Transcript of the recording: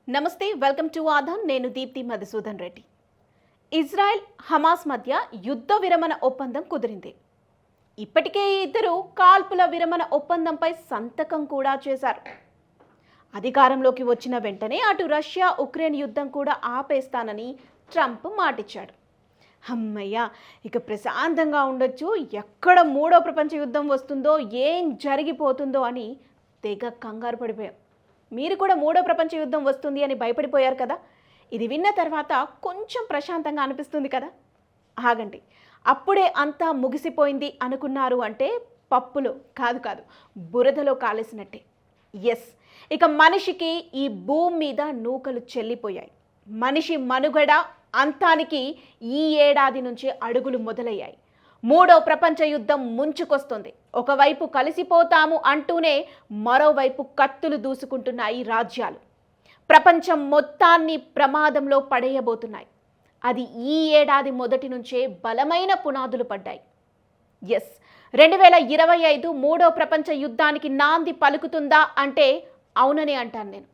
నమస్తే, welcome to Aadhan. నేను Deepti Madhusudan Reddy. Israel Hamas మధ్య యుద్ధ విరమణ ఒప్పందం కుదిరింది. ఇప్పటికే ఇద్దరు కాల్పుల విరమణ ఒప్పందంపై సంతకం కూడా చేశారు. అధికారంలోకి వచ్చిన వెంటనే అటు రష్యా ఉక్రెయిన్ యుద్ధం కూడా ఆపేస్తానని ట్రంప్ మాటిచ్చాడు. అమ్మయ్య, ఇక ప్రశాంతంగా ఉండొచ్చు, ఎక్కడ మూడో ప్రపంచ యుద్ధం వస్తుందో, ఏం జరిగిపోతుందో అని తెగ కంగారు పడిపోయాం. మీరు కూడా మూడో ప్రపంచ యుద్ధం వస్తుంది అని భయపడిపోయారు కదా. ఇది విన్న తర్వాత కొంచెం ప్రశాంతంగా అనిపిస్తుంది కదా. ఆగండి, అప్పుడే అంతా ముగిసిపోయింది అనుకున్నారు అంటే పప్పులో కాదు బురదలో కాలేసినట్టే. ఎస్, ఇక మనిషికి ఈ భూమి మీద నూకలు చెల్లిపోయాయి. మనిషి మనుగడ అంతానికి ఈ ఏడాది నుంచే అడుగులు మొదలయ్యాయి. మూడో ప్రపంచ యుద్ధం ముంచుకొస్తుంది. ఒకవైపు కలిసిపోతాము అంటూనే మరోవైపు కత్తులు దూసుకుంటున్నాయి రాజ్యాలు. ప్రపంచం మొత్తాన్ని ప్రమాదంలో పడేయబోతున్నాయి. అది ఈ ఏడాది మొదటి నుంచే బలమైన పునాదులు పడ్డాయి. ఎస్, 2025 మూడో ప్రపంచ యుద్ధానికి నాంది పలుకుతుందా అంటే అవుననే అంటాను నేను.